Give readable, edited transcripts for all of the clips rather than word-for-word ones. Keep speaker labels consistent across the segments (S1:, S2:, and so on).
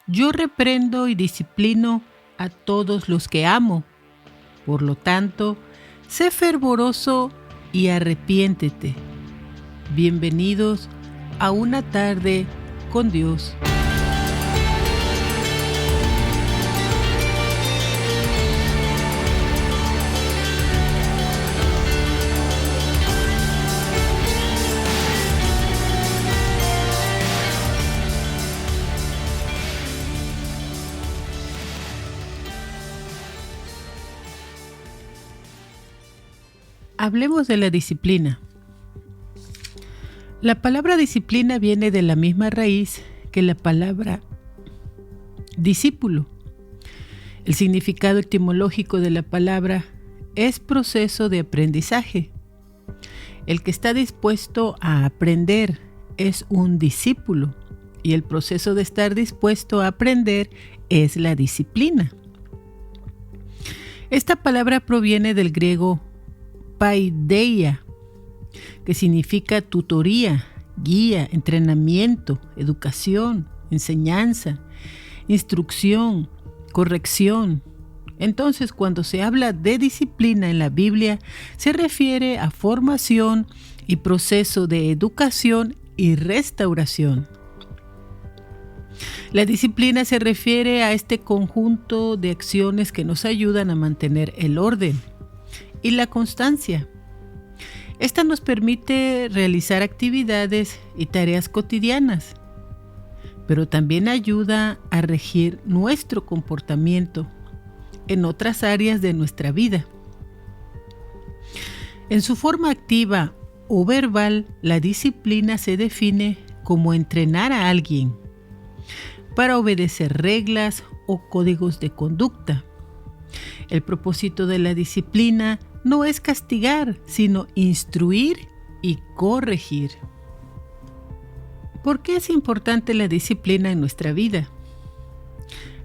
S1: Yo reprendo y disciplino a todos los que amo. Por lo tanto, sé fervoroso y arrepiéntete. Bienvenidos a una tarde con Dios. Hablemos de la disciplina. La palabra disciplina viene de la misma raíz que la palabra discípulo. El significado etimológico de la palabra es proceso de aprendizaje. El que está dispuesto a aprender es un discípulo y el proceso de estar dispuesto a aprender es la disciplina. Esta palabra proviene del griego paideia, que significa tutoría, guía, entrenamiento, educación, enseñanza, instrucción, corrección. Entonces, cuando se habla de disciplina en la Biblia, se refiere a formación y proceso de educación y restauración. La disciplina se refiere a este conjunto de acciones que nos ayudan a mantener el orden y la constancia. Esta nos permite realizar actividades y tareas cotidianas, pero también ayuda a regir nuestro comportamiento en otras áreas de nuestra vida. En su forma activa o verbal, la disciplina se define como entrenar a alguien para obedecer reglas o códigos de conducta. El propósito de la disciplina no es castigar, sino instruir y corregir. ¿Por qué es importante la disciplina en nuestra vida?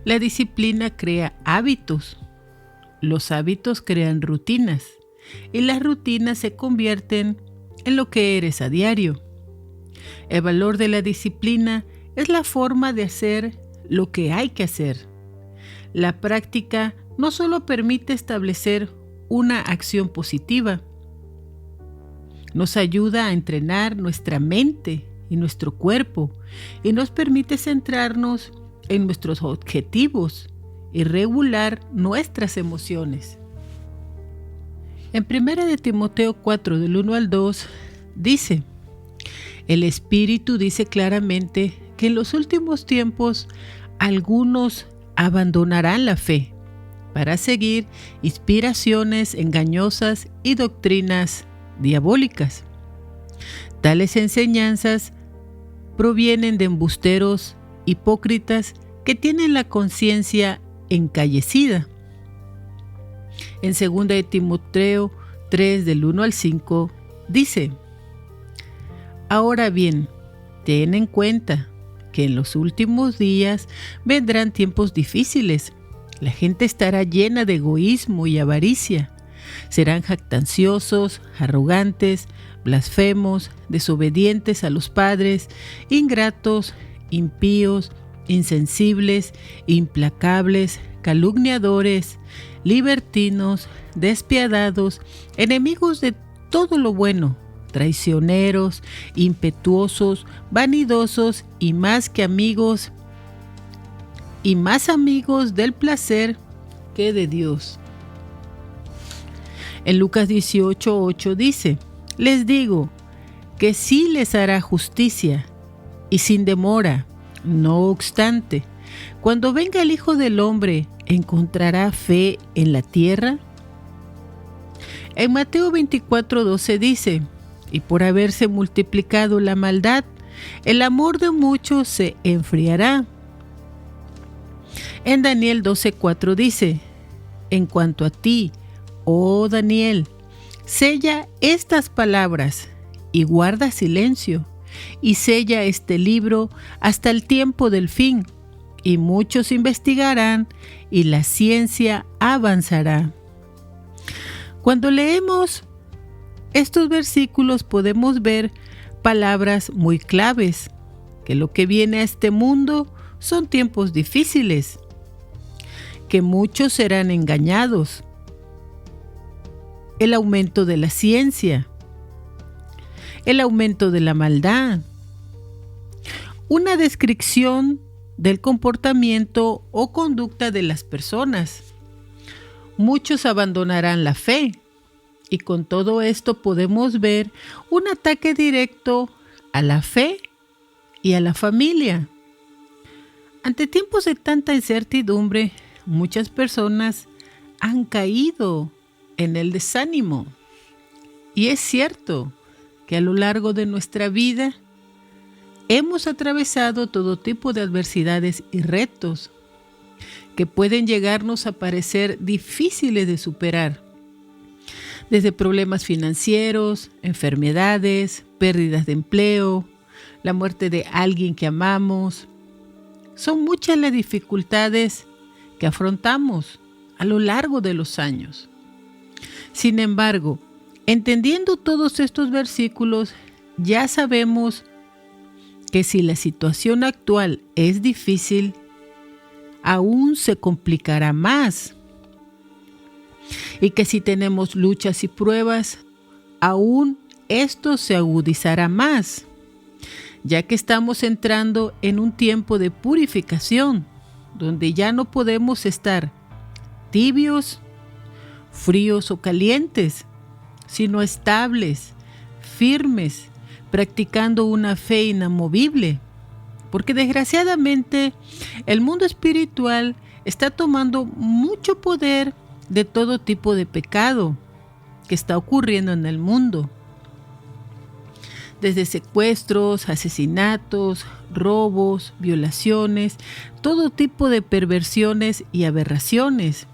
S1: La disciplina crea hábitos. Los hábitos crean rutinas y las rutinas se convierten en lo que eres a diario. El valor de la disciplina es la forma de hacer lo que hay que hacer. La práctica no solo permite establecer una acción positiva, nos ayuda a entrenar nuestra mente y nuestro cuerpo y nos permite centrarnos en nuestros objetivos y regular nuestras emociones. En 1 de Timoteo 4, del 1 al 2, dice: el Espíritu dice claramente que en los últimos tiempos algunos abandonarán la fe para seguir inspiraciones engañosas y doctrinas diabólicas. Tales enseñanzas provienen de embusteros hipócritas que tienen la conciencia encallecida. En 2 de Timoteo 3, del 1 al 5, dice: ahora bien, ten en cuenta que en los últimos días vendrán tiempos difíciles. La gente estará llena de egoísmo y avaricia. Serán jactanciosos, arrogantes, blasfemos, desobedientes a los padres, ingratos, impíos, insensibles, implacables, calumniadores, libertinos, despiadados, enemigos de todo lo bueno, traicioneros, impetuosos, vanidosos y más amigos del placer que de Dios. En Lucas 18:8 dice: les digo que sí les hará justicia y sin demora. No obstante, cuando venga el Hijo del Hombre, ¿encontrará fe en la tierra? En Mateo 24:12 dice: y por haberse multiplicado la maldad, el amor de muchos se enfriará. En Daniel 12:4 dice: en cuanto a ti, oh Daniel, sella estas palabras y guarda silencio, y sella este libro hasta el tiempo del fin, y muchos investigarán y la ciencia avanzará. Cuando leemos estos versículos podemos ver palabras muy claves, que lo que viene a este mundo son tiempos difíciles, que muchos serán engañados. El aumento de la ciencia, el aumento de la maldad, una descripción del comportamiento o conducta de las personas. Muchos abandonarán la fe y con todo esto podemos ver un ataque directo a la fe y a la familia. Ante tiempos de tanta incertidumbre, muchas personas han caído en el desánimo. Y es cierto que a lo largo de nuestra vida hemos atravesado todo tipo de adversidades y retos que pueden llegarnos a parecer difíciles de superar. Desde problemas financieros, enfermedades, pérdidas de empleo, la muerte de alguien que amamos. Son muchas las dificultades que afrontamos a lo largo de los años. Sin embargo, entendiendo todos estos versículos, ya sabemos que si la situación actual es difícil, aún se complicará más. Y que si tenemos luchas y pruebas, aún esto se agudizará más, ya que estamos entrando en un tiempo de purificación, donde ya no podemos estar tibios, fríos o calientes, sino estables, firmes, practicando una fe inamovible. Porque desgraciadamente el mundo espiritual está tomando mucho poder de todo tipo de pecado que está ocurriendo en el mundo. Desde secuestros, asesinatos, robos, violaciones, todo tipo de perversiones y aberraciones,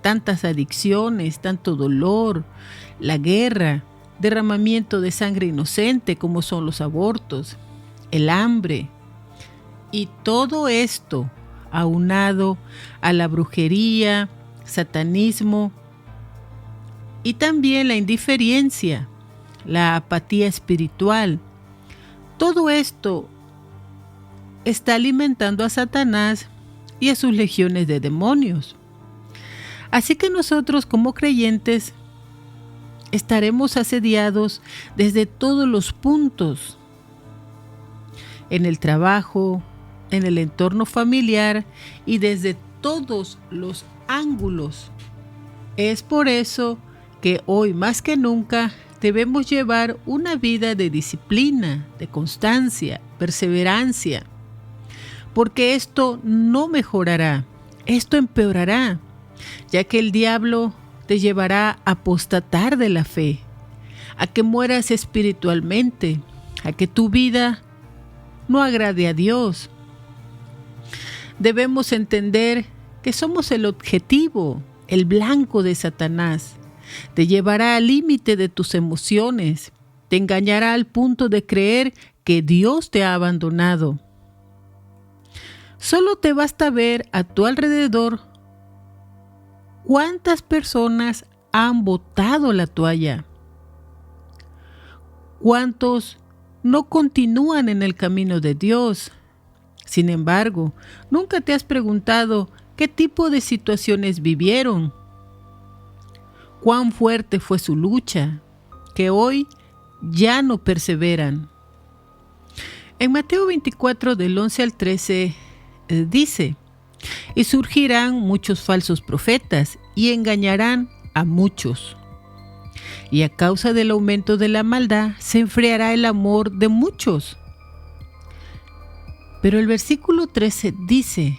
S1: tantas adicciones, tanto dolor, la guerra, derramamiento de sangre inocente como son los abortos, el hambre. Y todo esto aunado a la brujería, satanismo y también la indiferencia, la apatía espiritual. Todo esto está alimentando a Satanás y a sus legiones de demonios. Así que nosotros como creyentes estaremos asediados desde todos los puntos, en el trabajo, en el entorno familiar y desde todos los ángulos. Es por eso que hoy más que nunca debemos llevar una vida de disciplina, de constancia, perseverancia, porque esto no mejorará, esto empeorará, ya que el diablo te llevará a apostatar de la fe, a que mueras espiritualmente, a que tu vida no agrade a Dios. Debemos entender que somos el objetivo, el blanco de Satanás. Te llevará al límite de tus emociones, te engañará al punto de creer que Dios te ha abandonado. Solo te basta ver a tu alrededor cuántas personas han botado la toalla, cuántos no continúan en el camino de Dios. Sin embargo, ¿nunca te has preguntado qué tipo de situaciones vivieron? ¿Cuán fuerte fue su lucha? Que hoy ya no perseveran. En Mateo 24, del 11 al 13, dice: y surgirán muchos falsos profetas y engañarán a muchos. Y a causa del aumento de la maldad se enfriará el amor de muchos. Pero el versículo 13 dice: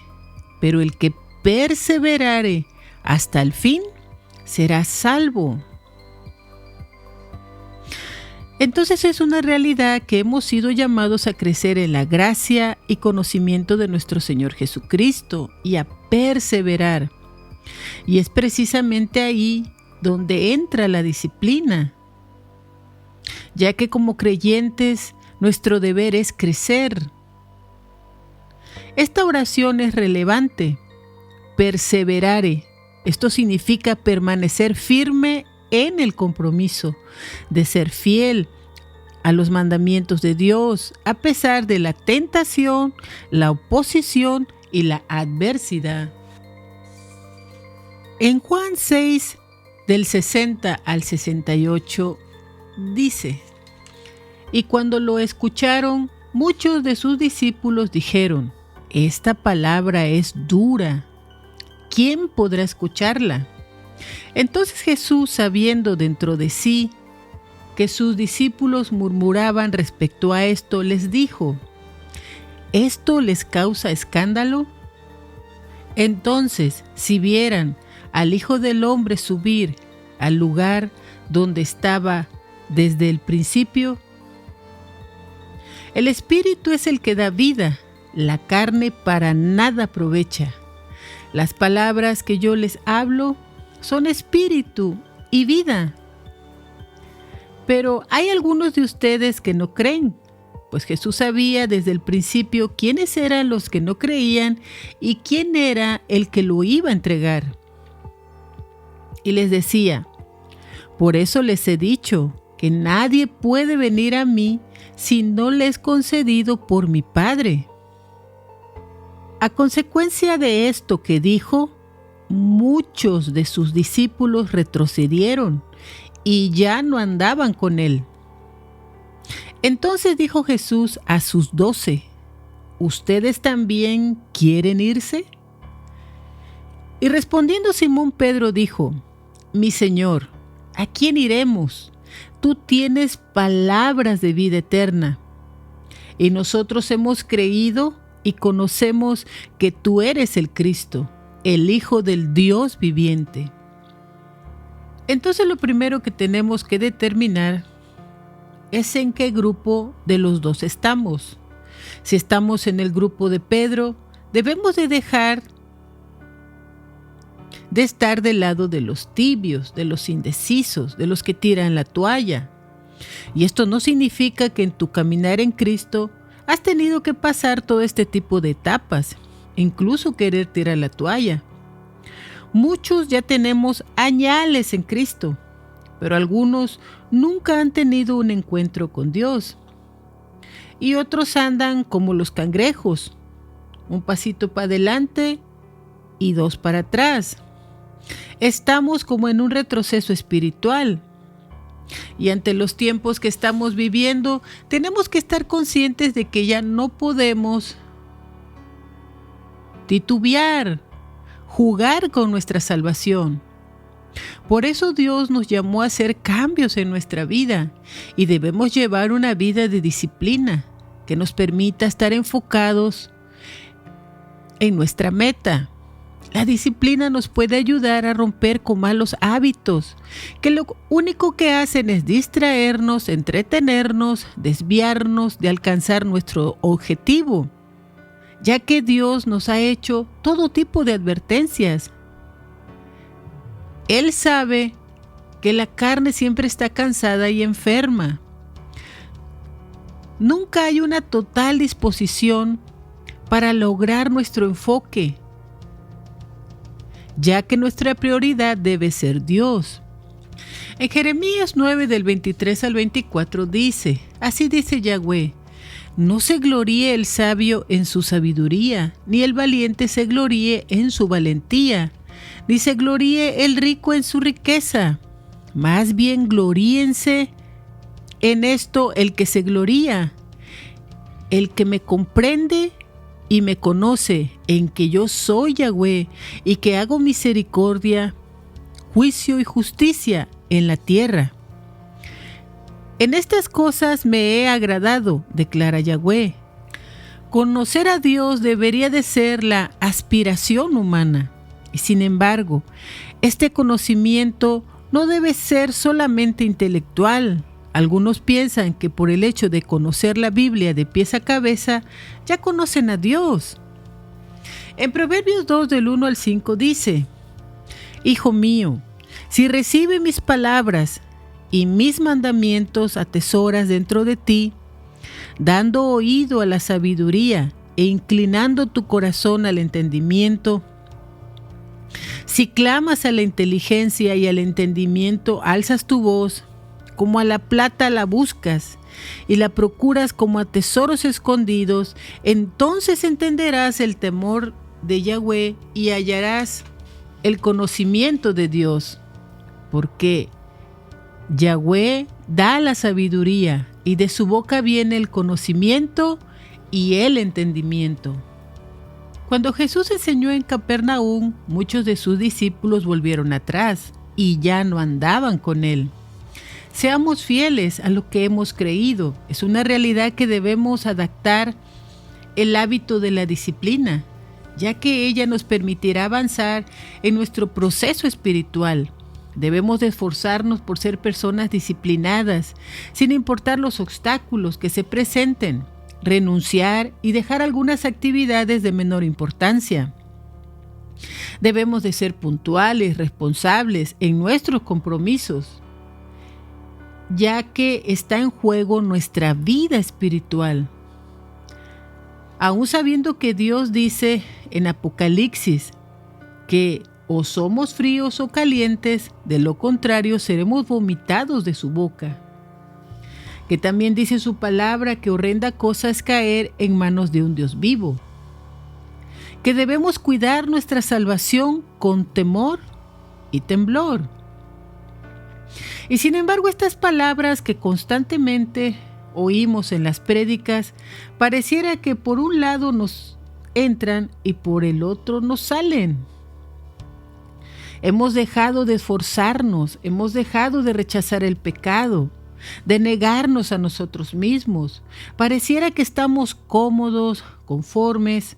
S1: pero el que perseverare hasta el fin será salvo. Entonces es una realidad que hemos sido llamados a crecer en la gracia y conocimiento de nuestro Señor Jesucristo y a perseverar. Y es precisamente ahí donde entra la disciplina, ya que como creyentes nuestro deber es crecer. Esta oración es relevante. Perseverare. Esto significa permanecer firme en el compromiso de ser fiel a los mandamientos de Dios, a pesar de la tentación, la oposición y la adversidad. En Juan 6, del 60 al 68, dice: y cuando lo escucharon, muchos de sus discípulos dijeron: esta palabra es dura, ¿quién podrá escucharla? Entonces Jesús, sabiendo dentro de sí que sus discípulos murmuraban respecto a esto, les dijo: ¿esto les causa escándalo? Entonces, si vieran al Hijo del Hombre subir al lugar donde estaba desde el principio. El Espíritu es el que da vida, la carne para nada aprovecha. Las palabras que yo les hablo son espíritu y vida. Pero hay algunos de ustedes que no creen, pues Jesús sabía desde el principio quiénes eran los que no creían y quién era el que lo iba a entregar. Y les decía: por eso les he dicho que nadie puede venir a mí si no le es concedido por mi Padre. A consecuencia de esto que dijo, muchos de sus discípulos retrocedieron y ya no andaban con él. Entonces dijo Jesús a sus 12: ¿ustedes también quieren irse? Y respondiendo Simón Pedro dijo: mi Señor, ¿a quién iremos? Tú tienes palabras de vida eterna, y nosotros hemos creído y conocemos que tú eres el Cristo, el Hijo del Dios viviente. Entonces lo primero que tenemos que determinar es en qué grupo de los dos estamos. Si estamos en el grupo de Pedro, debemos de dejar de estar del lado de los tibios, de los indecisos, de los que tiran la toalla. Y esto no significa que en tu caminar en Cristo has tenido que pasar todo este tipo de etapas, incluso querer tirar la toalla. Muchos ya tenemos añales en Cristo, pero algunos nunca han tenido un encuentro con Dios. Y otros andan como los cangrejos, un pasito para adelante y 2 para atrás. Estamos como en un retroceso espiritual. Y ante los tiempos que estamos viviendo, tenemos que estar conscientes de que ya no podemos titubear, jugar con nuestra salvación. Por eso Dios nos llamó a hacer cambios en nuestra vida y debemos llevar una vida de disciplina que nos permita estar enfocados en nuestra meta. La disciplina nos puede ayudar a romper con malos hábitos, que lo único que hacen es distraernos, entretenernos, desviarnos de alcanzar nuestro objetivo, ya que Dios nos ha hecho todo tipo de advertencias. Él sabe que la carne siempre está cansada y enferma. Nunca hay una total disposición para lograr nuestro enfoque, ya que nuestra prioridad debe ser Dios. En Jeremías 9 del 23 al 24 dice: así dice Yahweh: no se gloríe el sabio en su sabiduría, ni el valiente se gloríe en su valentía, ni se gloríe el rico en su riqueza. Más bien gloríense en esto el que se gloría, el que me comprende y me conoce, en que yo soy Yahweh y que hago misericordia, juicio y justicia en la tierra. En estas cosas me he agradado, declara Yahweh. Conocer a Dios debería de ser la aspiración humana. Y sin embargo, este conocimiento no debe ser solamente intelectual. Algunos piensan que por el hecho de conocer la Biblia de pies a cabeza, ya conocen a Dios. En Proverbios 2 del 1 al 5 dice: Hijo mío, si recibe mis palabras y mis mandamientos atesoras dentro de ti, dando oído a la sabiduría e inclinando tu corazón al entendimiento, si clamas a la inteligencia y al entendimiento alzas tu voz, como a la plata la buscas y la procuras como a tesoros escondidos, entonces entenderás el temor de Yahweh y hallarás el conocimiento de Dios, porque Yahweh da la sabiduría y de su boca viene el conocimiento y el entendimiento. Cuando Jesús enseñó en Capernaum, muchos de sus discípulos volvieron atrás y ya no andaban con él. Seamos fieles a lo que hemos creído. Es una realidad que debemos adaptar el hábito de la disciplina, ya que ella nos permitirá avanzar en nuestro proceso espiritual. Debemos de esforzarnos por ser personas disciplinadas, sin importar los obstáculos que se presenten, renunciar y dejar algunas actividades de menor importancia. Debemos de ser puntuales, responsables en nuestros compromisos, ya que está en juego nuestra vida espiritual. Aún sabiendo que Dios dice en Apocalipsis que o somos fríos o calientes, de lo contrario seremos vomitados de su boca. Que también dice su palabra que horrenda cosa es caer en manos de un Dios vivo. Que debemos cuidar nuestra salvación con temor y temblor. Y sin embargo, estas palabras que constantemente oímos en las prédicas, pareciera que por un lado nos entran y por el otro nos salen. Hemos dejado de esforzarnos, hemos dejado de rechazar el pecado, de negarnos a nosotros mismos. Pareciera que estamos cómodos, conformes.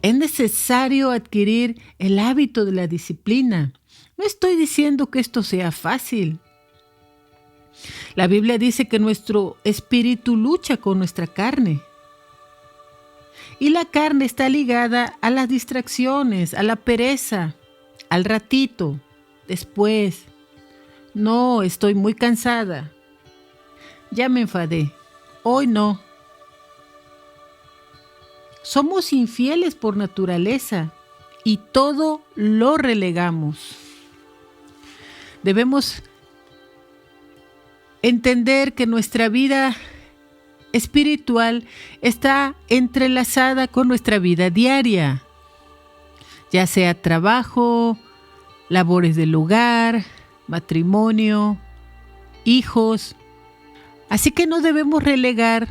S1: Es necesario adquirir el hábito de la disciplina. No estoy diciendo que esto sea fácil. La Biblia dice que nuestro espíritu lucha con nuestra carne. Y la carne está ligada a las distracciones, a la pereza, al ratito, después. No, estoy muy cansada. Ya me enfadé. Hoy no. Somos infieles por naturaleza y todo lo relegamos. Debemos entender que nuestra vida espiritual está entrelazada con nuestra vida diaria, ya sea trabajo, labores del hogar, matrimonio, hijos. Así que no debemos relegar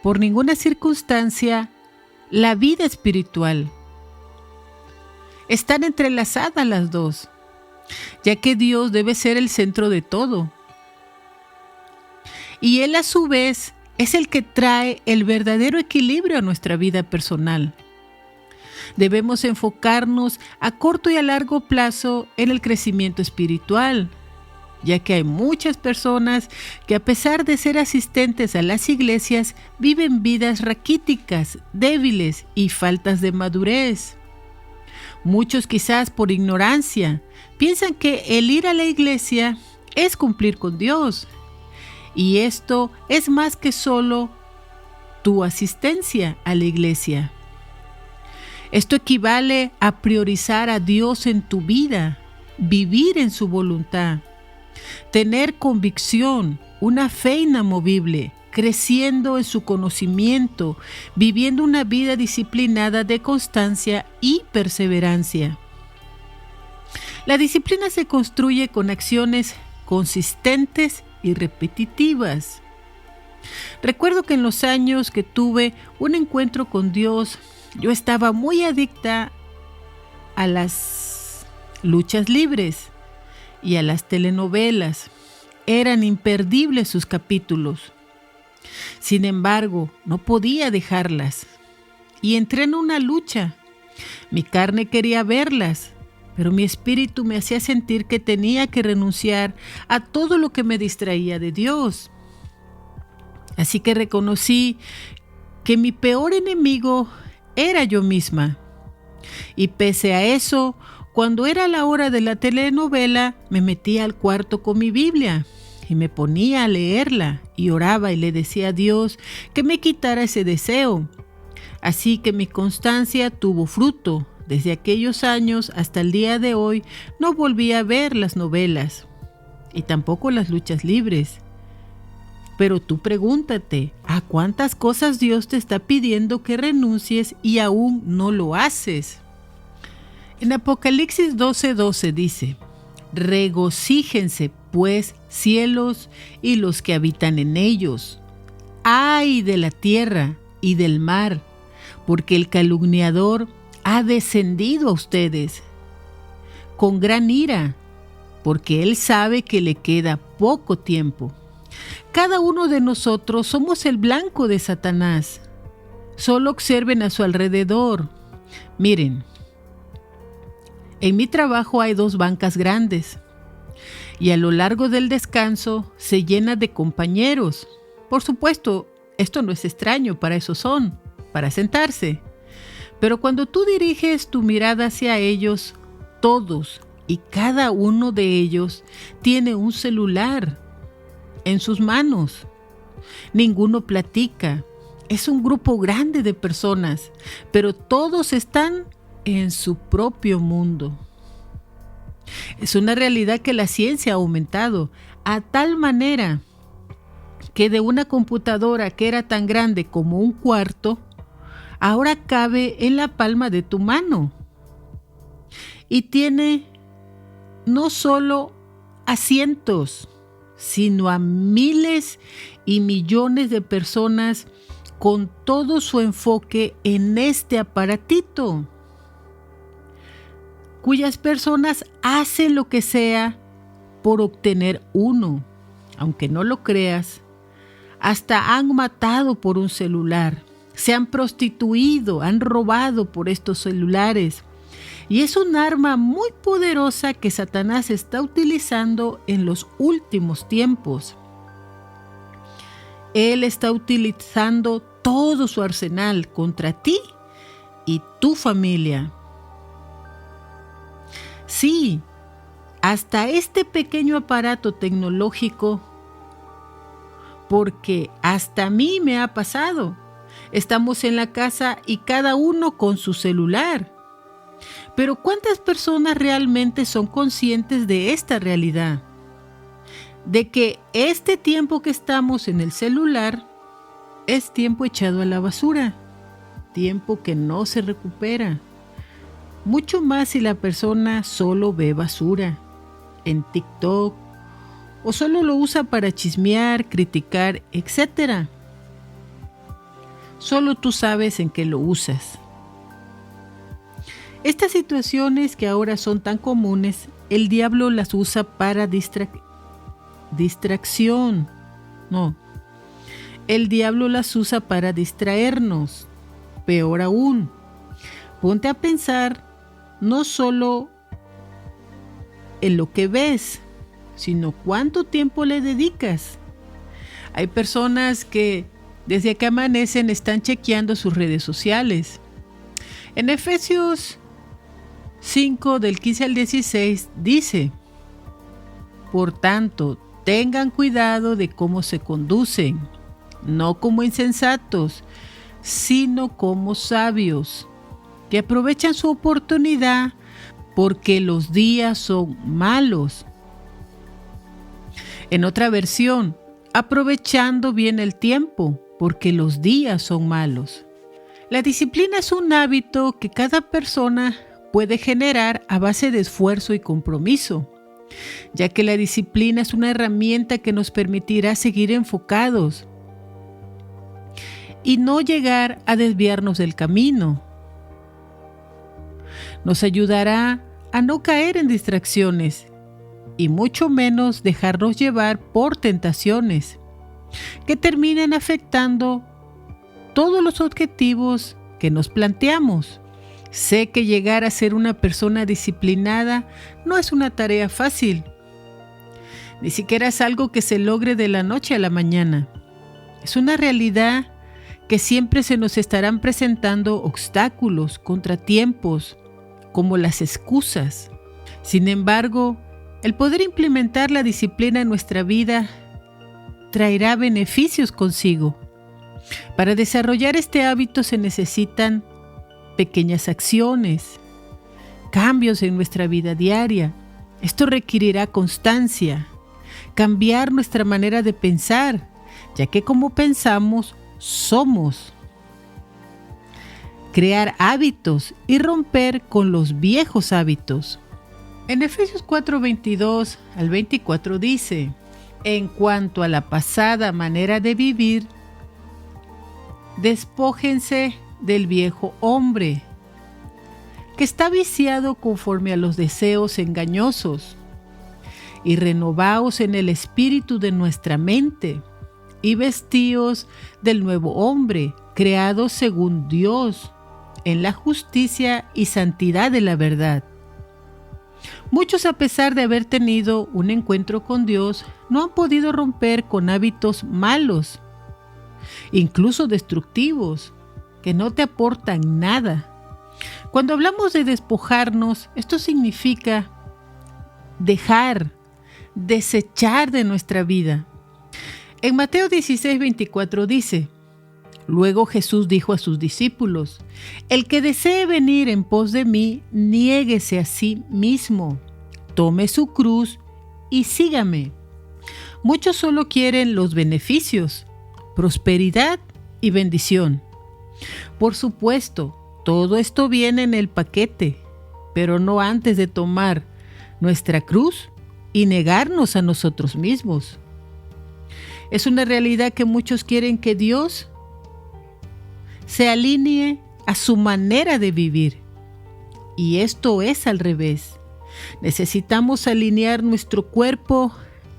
S1: por ninguna circunstancia la vida espiritual. Están entrelazadas las dos, ya que Dios debe ser el centro de todo. Y Él a su vez es el que trae el verdadero equilibrio a nuestra vida personal. Debemos enfocarnos a corto y a largo plazo en el crecimiento espiritual, ya que hay muchas personas que a pesar de ser asistentes a las iglesias viven vidas raquíticas, débiles y faltas de madurez. Muchos quizás por ignorancia piensan que el ir a la iglesia es cumplir con Dios. Y esto es más que solo tu asistencia a la iglesia. Esto equivale a priorizar a Dios en tu vida, vivir en su voluntad, tener convicción, una fe inamovible, creciendo en su conocimiento, viviendo una vida disciplinada de constancia y perseverancia. La disciplina se construye con acciones consistentes y repetitivas. Recuerdo que en los años que tuve un encuentro con Dios, yo estaba muy adicta a las luchas libres y a las telenovelas. Eran imperdibles sus capítulos. Sin embargo, no podía dejarlas. Y entré en una lucha. Mi carne quería verlas, pero mi espíritu me hacía sentir que tenía que renunciar a todo lo que me distraía de Dios. Así que reconocí que mi peor enemigo era yo misma. Y pese a eso, cuando era la hora de la telenovela, me metía al cuarto con mi Biblia y me ponía a leerla y oraba y le decía a Dios que me quitara ese deseo. Así que mi constancia tuvo fruto. Desde aquellos años hasta el día de hoy no volví a ver las novelas. y tampoco las luchas libres. Pero tú pregúntate, ¿a cuántas cosas Dios te está pidiendo que renuncies y aún no lo haces? En Apocalipsis 12:12 dice: regocíjense, pues, cielos y los que habitan en ellos. ¡Ay de la tierra y del mar! Porque el calumniador ha descendido a ustedes con gran ira, porque él sabe que le queda poco tiempo. Cada uno de nosotros somos el blanco de Satanás. Solo observen a su alrededor. Miren, en mi trabajo hay 2 bancas grandes y a lo largo del descanso se llena de compañeros. Por supuesto, esto no es extraño, para eso son, para sentarse. Pero cuando tú diriges tu mirada hacia ellos, todos y cada uno de ellos tiene un celular en sus manos. Ninguno platica. Es un grupo grande de personas, pero todos están en su propio mundo. Es una realidad que la ciencia ha aumentado a tal manera que de una computadora que era tan grande como un cuarto, ahora cabe en la palma de tu mano. Y tiene no solo a cientos, sino a miles y millones de personas con todo su enfoque en este aparatito, cuyas personas hacen lo que sea por obtener uno. Aunque no lo creas, hasta han matado por un celular, se han prostituido, han robado por estos celulares. Y es un arma muy poderosa que Satanás está utilizando en los últimos tiempos. Él está utilizando todo su arsenal contra ti y tu familia. Sí, hasta este pequeño aparato tecnológico, porque hasta a mí me ha pasado. Estamos en la casa y cada uno con su celular. Pero ¿cuántas personas realmente son conscientes de esta realidad? De que este tiempo que estamos en el celular es tiempo echado a la basura, tiempo que no se recupera. Mucho más si la persona solo ve basura en TikTok o solo lo usa para chismear, criticar, etc. Solo tú sabes en qué lo usas. Estas situaciones que ahora son tan comunes, el diablo las usa para distracción. No, el diablo las usa para distraernos. Peor aún, ponte a pensar no solo en lo que ves, sino cuánto tiempo le dedicas. Hay personas que desde que amanecen están chequeando sus redes sociales. En Efesios 5, del 15 al 16, dice: por tanto, tengan cuidado de cómo se conducen, no como insensatos, sino como sabios, que aprovechan su oportunidad porque los días son malos. En otra versión, aprovechando bien el tiempo porque los días son malos. La disciplina es un hábito que cada persona puede generar a base de esfuerzo y compromiso, ya que la disciplina es una herramienta que nos permitirá seguir enfocados y no llegar a desviarnos del camino. Nos ayudará a no caer en distracciones y mucho menos dejarnos llevar por tentaciones que terminen afectando todos los objetivos que nos planteamos. Sé que llegar a ser una persona disciplinada no es una tarea fácil. Ni siquiera es algo que se logre de la noche a la mañana. Es una realidad que siempre se nos estarán presentando obstáculos, contratiempos, como las excusas. Sin embargo, el poder implementar la disciplina en nuestra vida traerá beneficios consigo. Para desarrollar este hábito se necesitan pequeñas acciones, cambios en nuestra vida diaria. Esto requerirá constancia, cambiar nuestra manera de pensar, ya que como pensamos, somos. Crear hábitos y romper con los viejos hábitos. En Efesios 4:22 al 24 dice: en cuanto a la pasada manera de vivir, despójense del viejo hombre, que está viciado conforme a los deseos engañosos, y renovaos en el espíritu de nuestra mente, y vestíos del nuevo hombre, creado según Dios, en la justicia y santidad de la verdad. Muchos, a pesar de haber tenido un encuentro con Dios, no han podido romper con hábitos malos, incluso destructivos, que no te aportan nada. Cuando hablamos de despojarnos, esto significa dejar, desechar de nuestra vida. En Mateo 16:24 dice: luego Jesús dijo a sus discípulos: el que desee venir en pos de mí, niéguese a sí mismo, tome su cruz y sígame. Muchos solo quieren los beneficios, prosperidad y bendición. Por supuesto, todo esto viene en el paquete, pero no antes de tomar nuestra cruz y negarnos a nosotros mismos. Es una realidad que muchos quieren que Dios se alinee a su manera de vivir. Y esto es al revés. Necesitamos alinear nuestro cuerpo,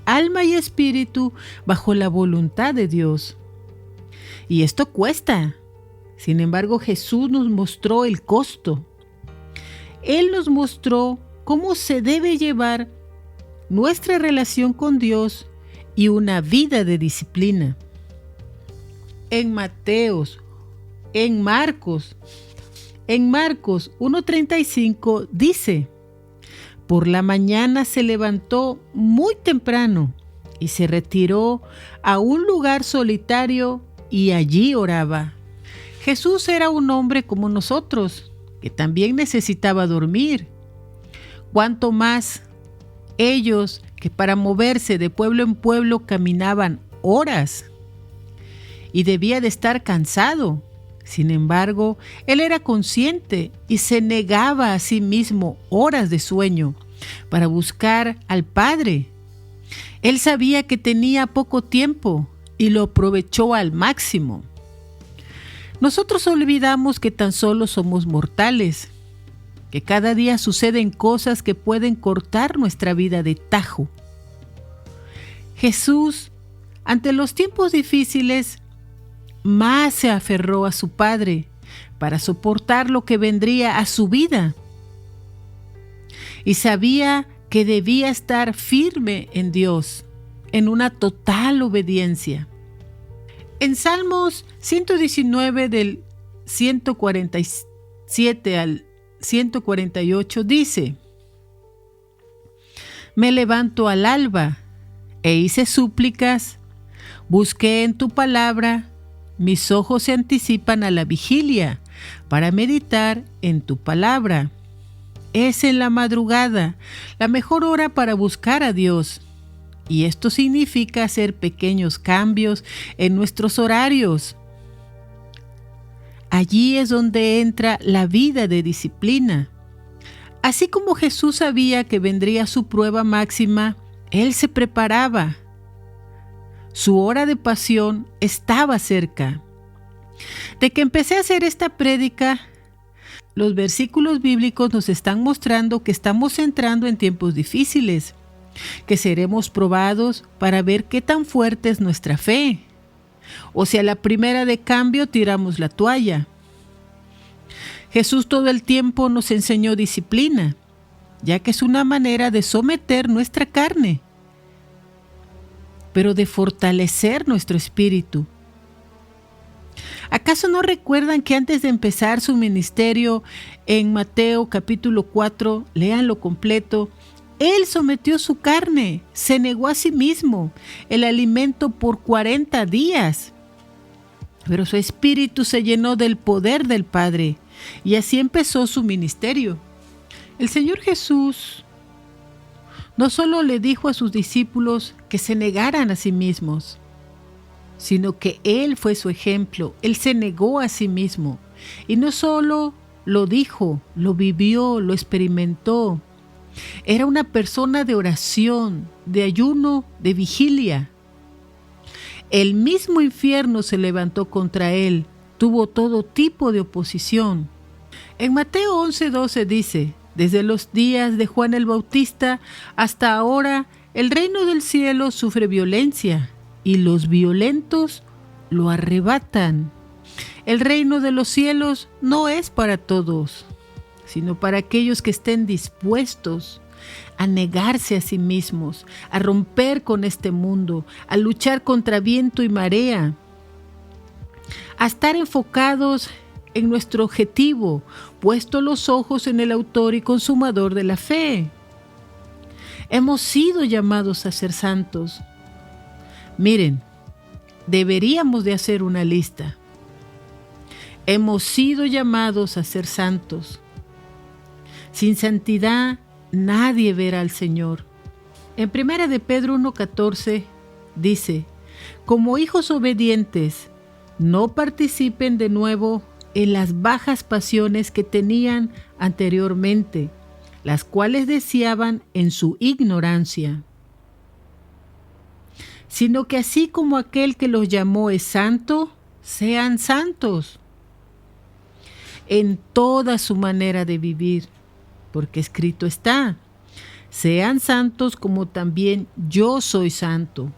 S1: alma y espíritu bajo la voluntad de Dios. Y esto cuesta. Sin embargo, Jesús nos mostró el costo. Él nos mostró cómo se debe llevar nuestra relación con Dios y una vida de disciplina. En Marcos 1:35 dice: por la mañana se levantó muy temprano y se retiró a un lugar solitario y allí oraba. Jesús era un hombre como nosotros, que también necesitaba dormir. Cuanto más ellos, que para moverse de pueblo en pueblo caminaban horas y debía de estar cansado. Sin embargo, él era consciente y se negaba a sí mismo horas de sueño para buscar al Padre. Él sabía que tenía poco tiempo y lo aprovechó al máximo. Nosotros olvidamos que tan solo somos mortales, que cada día suceden cosas que pueden cortar nuestra vida de tajo. Jesús, ante los tiempos difíciles, más se aferró a su Padre para soportar lo que vendría a su vida. Y sabía que debía estar firme en Dios, en una total obediencia. En Salmos 119 del 147 al 148 dice: me levanto al alba e hice súplicas, busqué en tu palabra, mis ojos se anticipan a la vigilia para meditar en tu palabra. Es en la madrugada la mejor hora para buscar a Dios. Y esto significa hacer pequeños cambios en nuestros horarios. Allí es donde entra la vida de disciplina. Así como Jesús sabía que vendría su prueba máxima, Él se preparaba. Su hora de pasión estaba cerca. De que empecé a hacer esta prédica, los versículos bíblicos nos están mostrando que estamos entrando en tiempos difíciles, que seremos probados para ver qué tan fuerte es nuestra fe, o si a la primera de cambio tiramos la toalla. Jesús todo el tiempo nos enseñó disciplina, ya que es una manera de someter nuestra carne, pero de fortalecer nuestro espíritu. ¿Acaso no recuerdan que antes de empezar su ministerio en Mateo capítulo 4, léanlo completo, Él sometió su carne, se negó a sí mismo el alimento por 40 días. Pero su espíritu se llenó del poder del Padre y así empezó su ministerio. El Señor Jesús no solo le dijo a sus discípulos que se negaran a sí mismos, sino que Él fue su ejemplo. Él se negó a sí mismo. Y no solo lo dijo, lo vivió, lo experimentó. Era una persona de oración, de ayuno, de vigilia. El mismo infierno se levantó contra Él. Tuvo todo tipo de oposición. En Mateo 11:12 dice: desde los días de Juan el Bautista hasta ahora, el reino del cielo sufre violencia y los violentos lo arrebatan. El reino de los cielos no es para todos, sino para aquellos que estén dispuestos a negarse a sí mismos, a romper con este mundo, a luchar contra viento y marea, a estar enfocados en nuestro objetivo, puesto los ojos en el autor y consumador de la fe. Hemos sido llamados a ser santos. Miren, deberíamos de hacer una lista. Hemos sido llamados a ser santos. Sin santidad nadie verá al Señor. En 1 de Pedro 1:14 dice: como hijos obedientes, no participen de nuevo en las bajas pasiones que tenían anteriormente, las cuales deseaban en su ignorancia, sino que así como aquel que los llamó es santo, sean santos en toda su manera de vivir, porque escrito está: sean santos como también yo soy santo.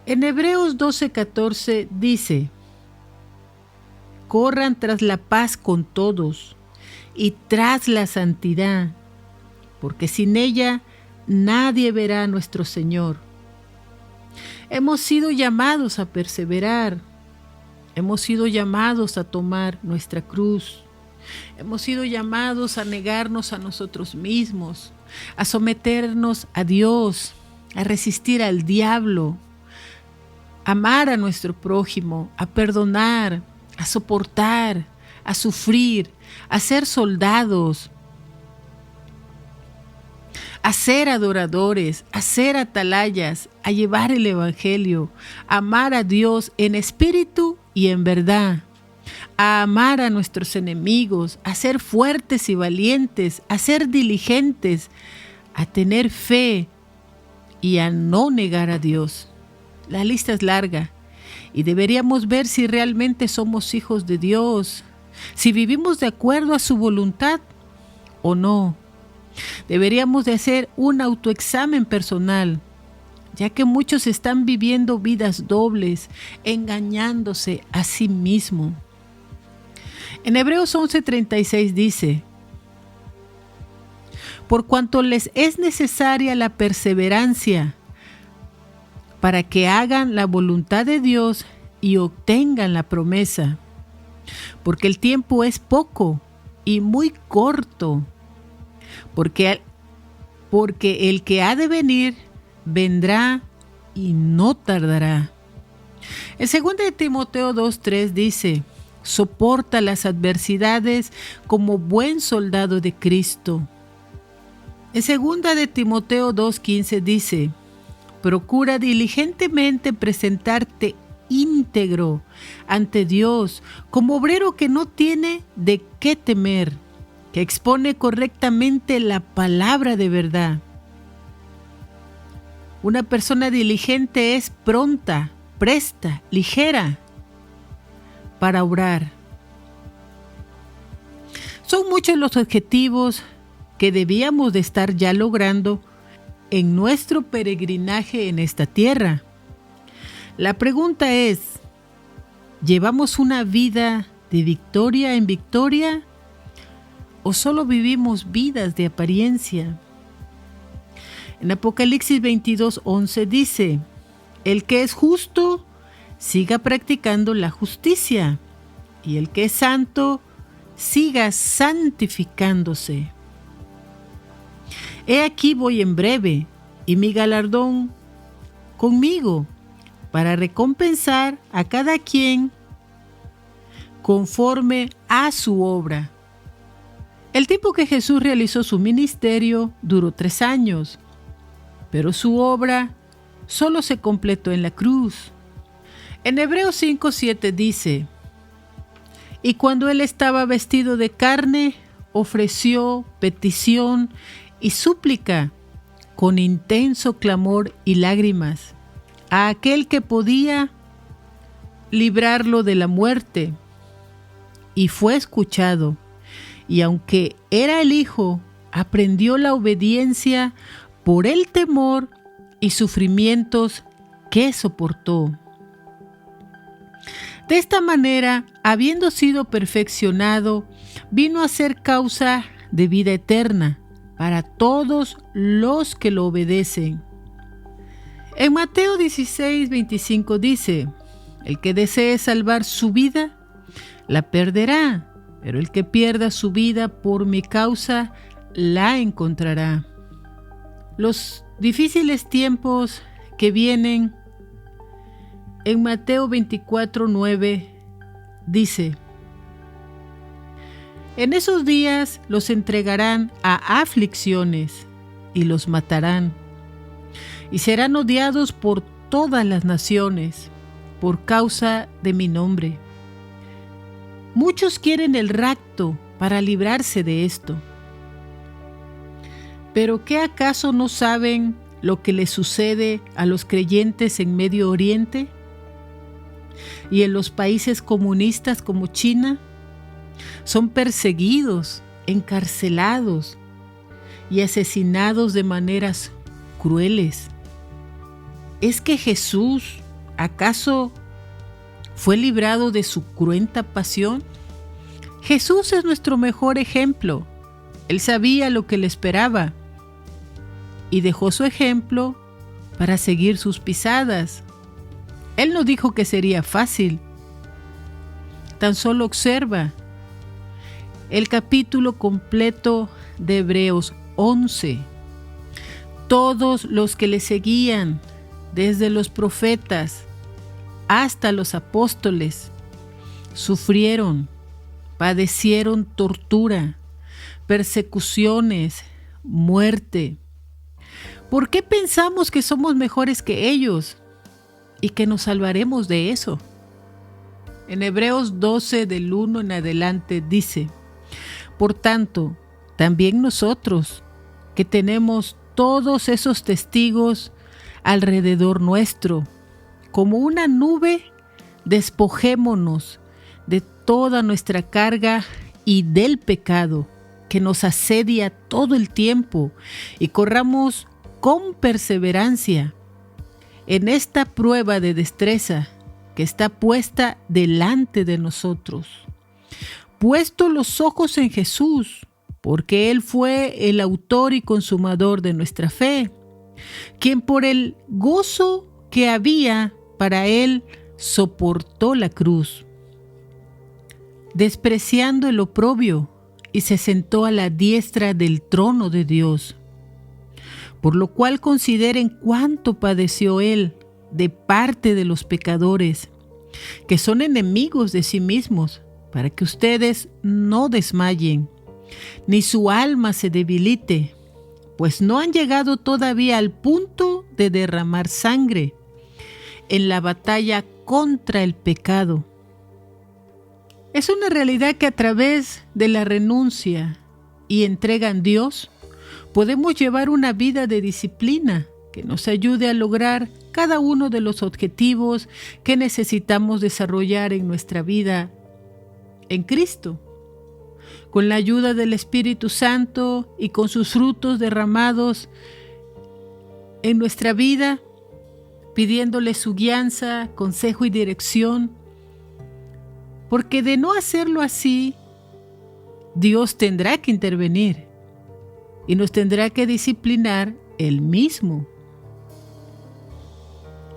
S1: En Hebreos 12:14 dice: corran tras la paz con todos y tras la santidad, porque sin ella nadie verá a nuestro Señor. Hemos sido llamados a perseverar, hemos sido llamados a tomar nuestra cruz, hemos sido llamados a negarnos a nosotros mismos, a someternos a Dios, a resistir al diablo, a amar a nuestro prójimo, a perdonar, a soportar, a sufrir, a ser soldados, a ser adoradores, a ser atalayas, a llevar el evangelio, a amar a Dios en espíritu y en verdad, a amar a nuestros enemigos, a ser fuertes y valientes, a ser diligentes, a tener fe y a no negar a Dios. La lista es larga. Y deberíamos ver si realmente somos hijos de Dios, si vivimos de acuerdo a su voluntad o no. Deberíamos de hacer un autoexamen personal, ya que muchos están viviendo vidas dobles, engañándose a sí mismos. En Hebreos 11:36 dice: por cuanto les es necesaria la perseverancia, para que hagan la voluntad de Dios y obtengan la promesa, porque el tiempo es poco y muy corto, porque el que ha de venir vendrá y no tardará. En 2 de Timoteo 2:3 dice: soporta las adversidades como buen soldado de Cristo. En 2 de Timoteo 2:15 dice: procura diligentemente presentarte íntegro ante Dios, como obrero que no tiene de qué temer, que expone correctamente la palabra de verdad. Una persona diligente es pronta, presta, ligera para obrar. Son muchos los objetivos que debíamos de estar ya logrando en nuestro peregrinaje en esta tierra. La pregunta es: ¿llevamos una vida de victoria en victoria o solo vivimos vidas de apariencia? En Apocalipsis 22:11 dice: el que es justo, siga practicando la justicia, y el que es santo, siga santificándose. He aquí voy en breve, y mi galardón conmigo, para recompensar a cada quien conforme a su obra. El tiempo que Jesús realizó su ministerio duró 3 años. pero su obra solo se completó en la cruz. En Hebreos 5:7 dice: y cuando él estaba vestido de carne, ofreció petición y súplica con intenso clamor y lágrimas a aquel que podía librarlo de la muerte, y fue escuchado, y aunque era el Hijo, aprendió la obediencia por el temor y sufrimientos que soportó. De esta manera, habiendo sido perfeccionado, vino a ser causa de vida eterna para todos los que lo obedecen. En Mateo 16:25 dice: el que desee salvar su vida, la perderá, pero el que pierda su vida por mi causa, la encontrará. Los difíciles tiempos que vienen, en Mateo 24:9 dice: en esos días los entregarán a aflicciones y los matarán, y serán odiados por todas las naciones por causa de mi nombre. Muchos quieren el rapto para librarse de esto. ¿Pero qué acaso no saben lo que les sucede a los creyentes en Medio Oriente y en los países comunistas como China? Son perseguidos, encarcelados y asesinados de maneras crueles. ¿Es que Jesús acaso fue librado de su cruenta pasión? Jesús es nuestro mejor ejemplo. Él sabía lo que le esperaba y dejó su ejemplo para seguir sus pisadas. Él no dijo que sería fácil. Tan solo observa el capítulo completo de Hebreos 11. Todos los que le seguían, desde los profetas hasta los apóstoles, sufrieron, padecieron tortura, persecuciones, muerte. ¿Por qué pensamos que somos mejores que ellos y que nos salvaremos de eso? En Hebreos 12, del 1 en adelante, dice: por tanto, también nosotros, que tenemos todos esos testigos alrededor nuestro, como una nube, despojémonos de toda nuestra carga y del pecado que nos asedia todo el tiempo, y corramos con perseverancia en esta prueba de destreza que está puesta delante de nosotros, puesto los ojos en Jesús, porque Él fue el autor y consumador de nuestra fe, quien por el gozo que había para Él soportó la cruz, despreciando el oprobio, y se sentó a la diestra del trono de Dios. Por lo cual consideren cuánto padeció Él de parte de los pecadores, que son enemigos de sí mismos, para que ustedes no desmayen, ni su alma se debilite, pues no han llegado todavía al punto de derramar sangre en la batalla contra el pecado. Es una realidad que a través de la renuncia y entrega en Dios podemos llevar una vida de disciplina que nos ayude a lograr cada uno de los objetivos que necesitamos desarrollar en nuestra vida en Cristo. Con la ayuda del Espíritu Santo y con sus frutos derramados en nuestra vida, pidiéndole su guianza, consejo y dirección, porque de no hacerlo así, Dios tendrá que intervenir y nos tendrá que disciplinar Él mismo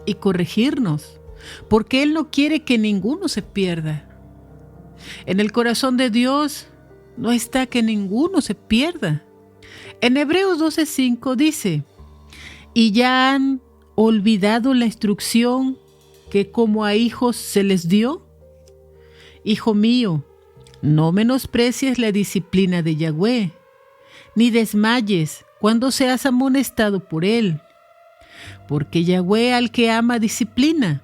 S1: y corregirnos, porque Él no quiere que ninguno se pierda. En el corazón de Dios no está que ninguno se pierda. En Hebreos 12:5 dice: y ya han olvidado la instrucción que como a hijos se les dio. Hijo mío, no menosprecies la disciplina de Yahweh, ni desmayes cuando seas amonestado por Él, porque Yahweh al que ama disciplina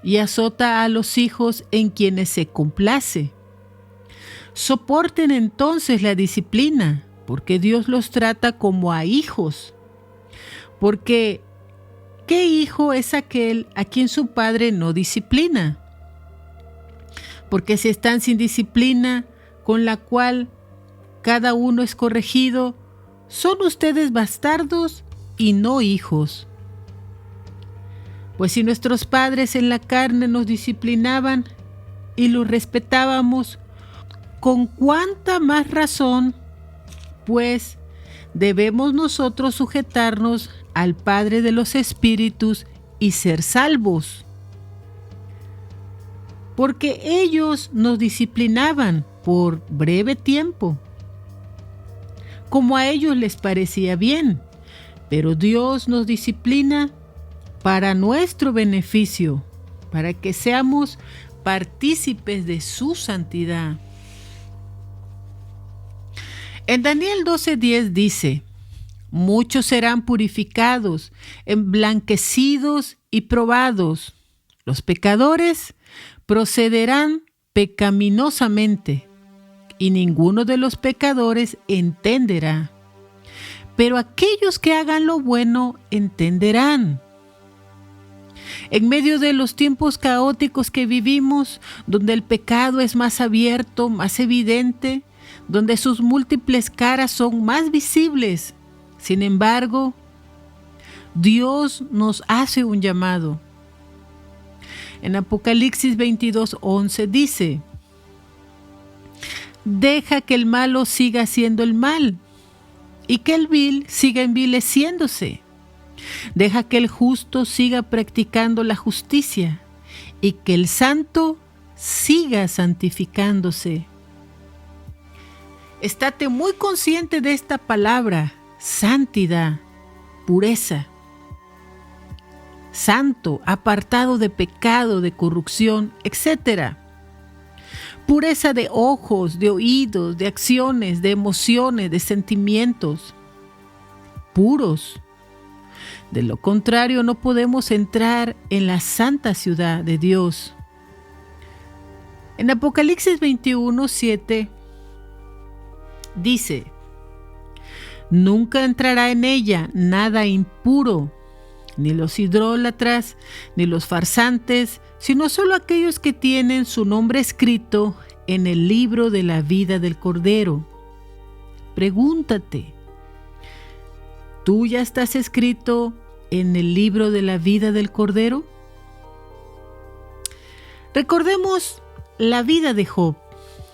S1: y azota a los hijos en quienes se complace. Soporten entonces la disciplina, porque Dios los trata como a hijos. Porque, ¿qué hijo es aquel a quien su padre no disciplina? Porque si están sin disciplina, con la cual cada uno es corregido, son ustedes bastardos y no hijos. Pues si nuestros padres en la carne nos disciplinaban y los respetábamos, ¿con cuánta más razón, pues, debemos nosotros sujetarnos al Padre de los Espíritus y ser salvos? Porque ellos nos disciplinaban por breve tiempo, como a ellos les parecía bien, pero Dios nos disciplina para nuestro beneficio, para que seamos partícipes de su santidad. En Daniel 12:10 dice: muchos serán purificados, emblanquecidos y probados. Los pecadores procederán pecaminosamente, y ninguno de los pecadores entenderá. Pero aquellos que hagan lo bueno entenderán. En medio de los tiempos caóticos que vivimos, donde el pecado es más abierto, más evidente, donde sus múltiples caras son más visibles, sin embargo, Dios nos hace un llamado. En Apocalipsis 22:11 dice: deja que el malo siga haciendo el mal y que el vil siga envileciéndose. Deja que el justo siga practicando la justicia y que el santo siga santificándose. Estate muy consciente de esta palabra: santidad, pureza. Santo, apartado de pecado, de corrupción, etc. Pureza de ojos, de oídos, de acciones, de emociones, de sentimientos. Puros. De lo contrario, no podemos entrar en la santa ciudad de Dios. En Apocalipsis 21:7 dice: nunca entrará en ella nada impuro, ni los idólatras, ni los farsantes, sino solo aquellos que tienen su nombre escrito en el libro de la vida del Cordero. Pregúntate, ¿tú ya estás escrito en el libro de la vida del Cordero? Recordemos la vida de Job.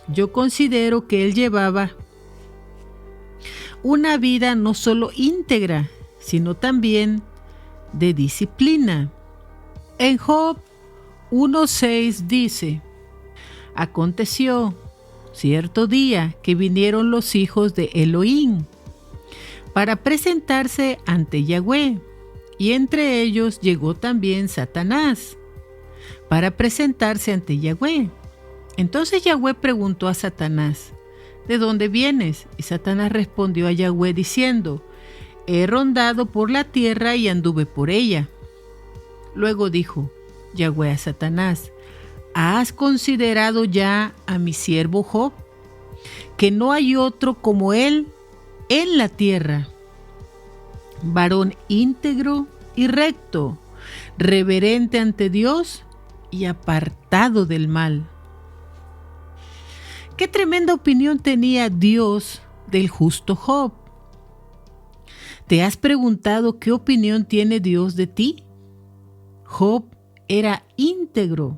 S1: Yo considero que él llevaba una vida no solo íntegra, sino también de disciplina. En Job 1:6 dice: aconteció cierto día que vinieron los hijos de Elohim para presentarse ante Yahweh, y entre ellos llegó también Satanás para presentarse ante Yahweh. Entonces Yahweh preguntó a Satanás: ¿de dónde vienes? Y Satanás respondió a Yahweh diciendo: he rondado por la tierra y anduve por ella. Luego dijo Yahweh a Satanás: ¿has considerado ya a mi siervo Job? Que no hay otro como él en la tierra, varón íntegro y recto, reverente ante Dios y apartado del mal. Qué tremenda opinión tenía Dios del justo Job. ¿Te has preguntado qué opinión tiene Dios de ti? Job era íntegro.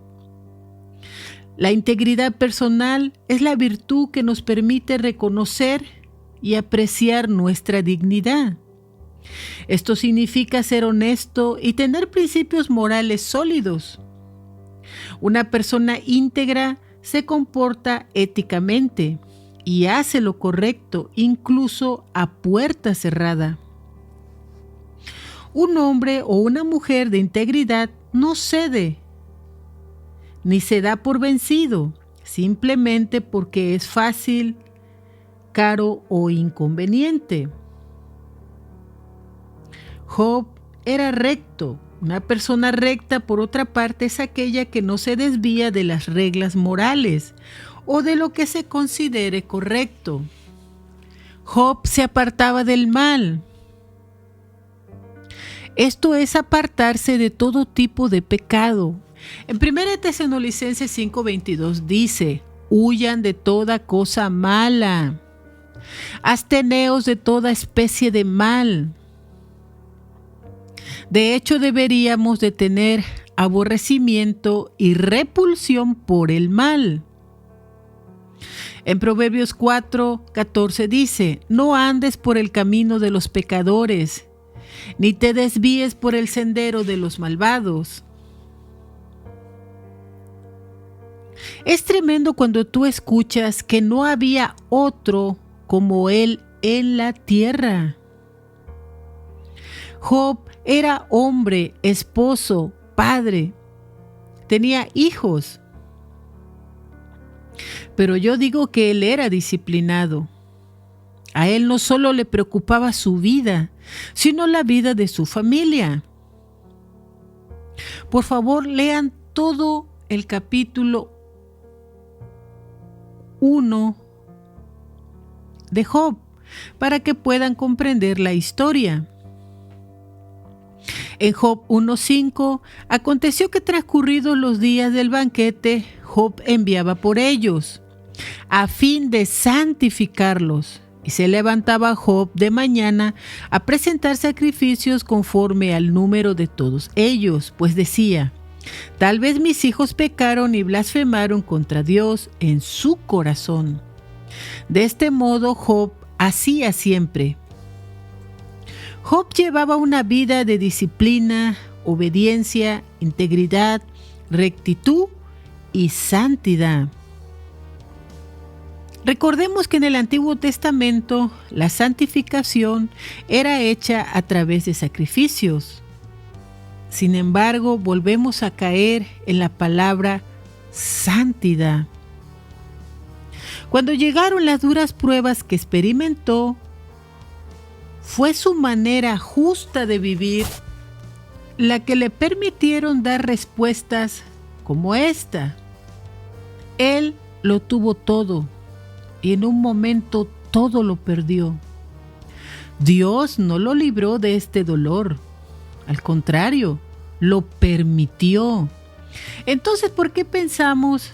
S1: La integridad personal es la virtud que nos permite reconocer y apreciar nuestra dignidad. Esto significa ser honesto y tener principios morales sólidos. Una persona íntegra se comporta éticamente y hace lo correcto, incluso a puerta cerrada. Un hombre o una mujer de integridad no cede ni se da por vencido simplemente porque es fácil, caro o inconveniente. Job era recto. Una persona recta, por otra parte, es aquella que no se desvía de las reglas morales o de lo que se considere correcto. Job se apartaba del mal. Esto es apartarse de todo tipo de pecado. En 1 Tesalonicenses 5:22 dice: huyan de toda cosa mala, absteneos de toda especie de mal. De hecho, deberíamos de tener aborrecimiento y repulsión por el mal. En Proverbios 4:14 dice: no andes por el camino de los pecadores, ni te desvíes por el sendero de los malvados. Es tremendo cuando tú escuchas que no había otro como él en la tierra. Job era hombre, esposo, padre, tenía hijos. Pero yo digo que él era disciplinado. A él no solo le preocupaba su vida, sino la vida de su familia. Por favor, lean todo el capítulo 1 de Job para que puedan comprender la historia. En Job 1:5, aconteció que transcurridos los días del banquete, Job enviaba por ellos, a fin de santificarlos. Y se levantaba Job de mañana a presentar sacrificios conforme al número de todos ellos, pues decía: tal vez mis hijos pecaron y blasfemaron contra Dios en su corazón. De este modo Job hacía siempre. Job llevaba una vida de disciplina, obediencia, integridad, rectitud y santidad. Recordemos que en el Antiguo Testamento la santificación era hecha a través de sacrificios. Sin embargo, volvemos a caer en la palabra santidad. Cuando llegaron las duras pruebas que experimentó, fue su manera justa de vivir la que le permitieron dar respuestas como esta. Él lo tuvo todo y en un momento todo lo perdió. Dios no lo libró de este dolor. Al contrario, lo permitió. Entonces, ¿por qué pensamos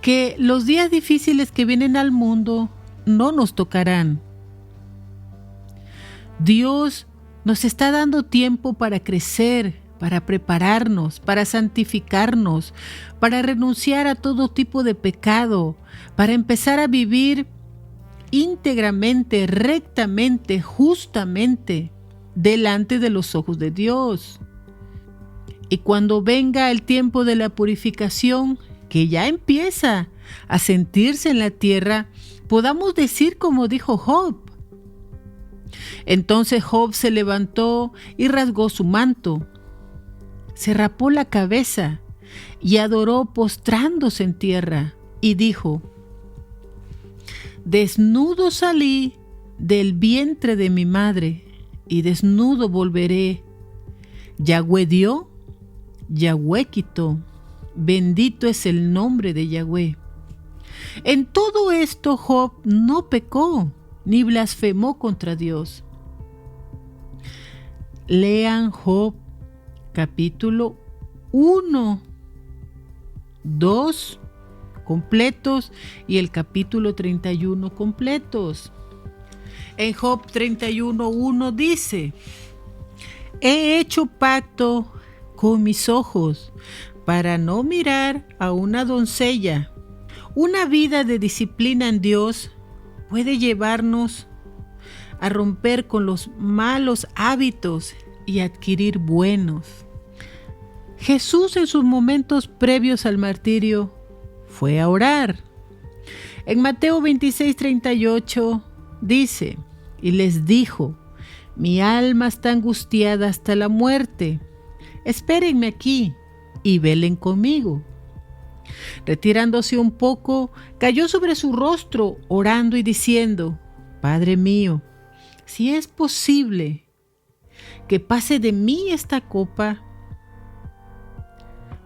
S1: que los días difíciles que vienen al mundo no nos tocarán? Dios nos está dando tiempo para crecer, para prepararnos, para santificarnos, para renunciar a todo tipo de pecado, para empezar a vivir íntegramente, rectamente, justamente, delante de los ojos de Dios. Y cuando venga el tiempo de la purificación, que ya empieza a sentirse en la tierra, podamos decir como dijo Job: entonces Job se levantó y rasgó su manto, se rapó la cabeza y adoró postrándose en tierra, y dijo: desnudo salí del vientre de mi madre, y desnudo volveré. Yahweh dio, Yahweh quitó. Bendito es el nombre de Yahweh. En todo esto Job no pecó, ni blasfemó contra Dios. Lean Job capítulo 1, 2 completos y el capítulo 31 completos. En Job 31:1 dice: he hecho pacto con mis ojos para no mirar a una doncella. Una vida de disciplina en Dios puede llevarnos a romper con los malos hábitos y adquirir buenos. Jesús, en sus momentos previos al martirio, fue a orar. En Mateo 26:38 dice: y les dijo: mi alma está angustiada hasta la muerte. Espérenme aquí y velen conmigo. Retirándose un poco, cayó sobre su rostro, orando y diciendo: Padre mío, si es posible, que pase de mí esta copa,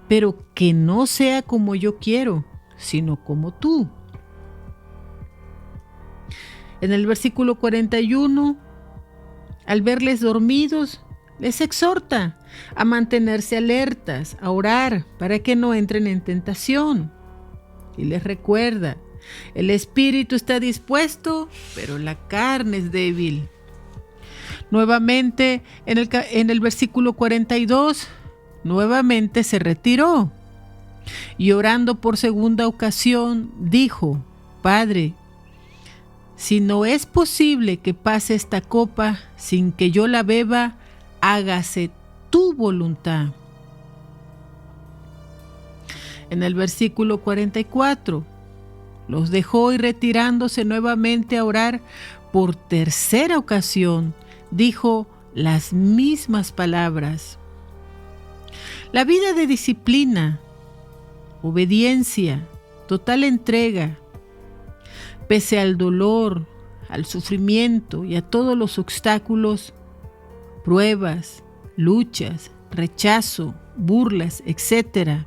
S1: pero que no sea como yo quiero, sino como tú. En el versículo 41, al verles dormidos, les exhorta a mantenerse alertas, a orar para que no entren en tentación. Y les recuerda, el espíritu está dispuesto, pero la carne es débil. Nuevamente, en el versículo 42, nuevamente se retiró y orando por segunda ocasión, dijo: Padre, si no es posible que pase esta copa sin que yo la beba, hágase tu voluntad. En el versículo 44, los dejó y retirándose nuevamente a orar por tercera ocasión, dijo las mismas palabras. La vida de disciplina, obediencia, total entrega, pese al dolor, al sufrimiento y a todos los obstáculos, pruebas, luchas, rechazo, burlas, etc.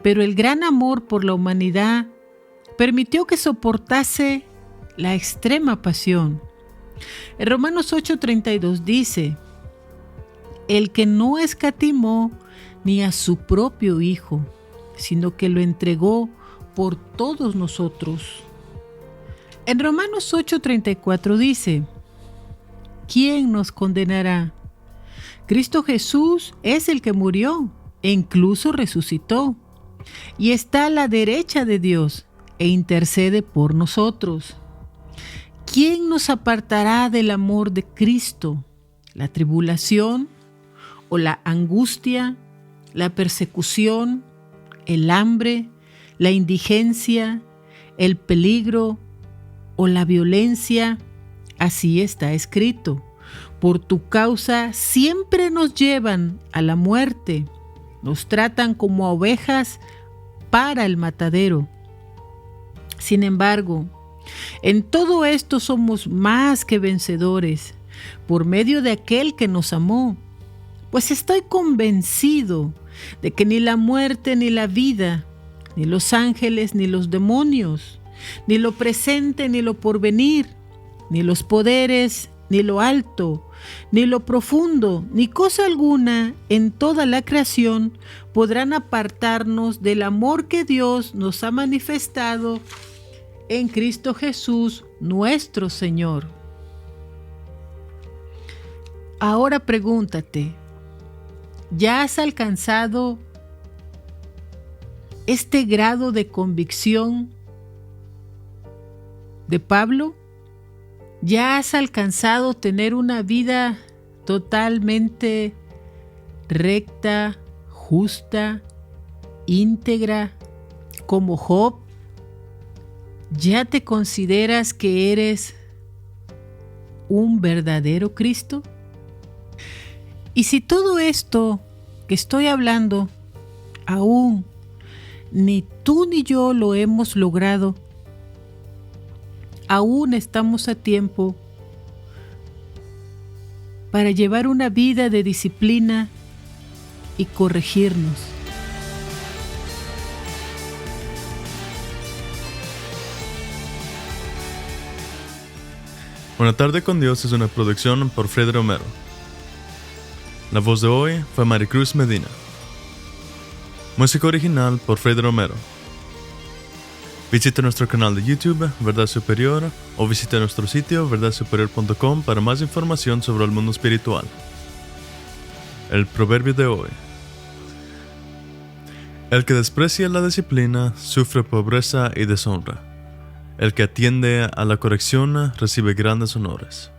S1: Pero el gran amor por la humanidad permitió que soportase la extrema pasión. En Romanos 8:32 dice: el que no escatimó ni a su propio Hijo, sino que lo entregó por todos nosotros. En Romanos 8:34 dice: ¿quién nos condenará? Cristo Jesús es el que murió e incluso resucitó, y está a la derecha de Dios e intercede por nosotros. ¿Quién nos apartará del amor de Cristo? ¿La tribulación o la angustia, la persecución, el hambre, la indigencia, el peligro o la violencia? Así está escrito: por tu causa siempre nos llevan a la muerte, nos tratan como a ovejas para el matadero. Sin embargo, en todo esto somos más que vencedores por medio de aquel que nos amó, pues estoy convencido de que ni la muerte ni la vida, ni los ángeles ni los demonios, ni lo presente ni lo porvenir, ni los poderes, ni lo alto, ni lo profundo, ni cosa alguna en toda la creación podrán apartarnos del amor que Dios nos ha manifestado en Cristo Jesús, nuestro Señor. Ahora pregúntate, ¿ya has alcanzado este grado de convicción de Pablo? ¿Ya has alcanzado tener una vida totalmente recta, justa, íntegra, como Job? ¿Ya te consideras que eres un verdadero Cristo? Y si todo esto que estoy hablando aún ni tú ni yo lo hemos logrado, aún estamos a tiempo para llevar una vida de disciplina y corregirnos.
S2: Una tarde con Dios es una producción por Fred Romero. La voz de hoy fue Maricruz Medina. Música original por Fred Romero. Visita nuestro canal de YouTube, Verdad Superior, o visita nuestro sitio verdadsuperior.com para más información sobre el mundo espiritual. El proverbio de hoy: el que desprecia la disciplina sufre pobreza y deshonra. El que atiende a la corrección recibe grandes honores.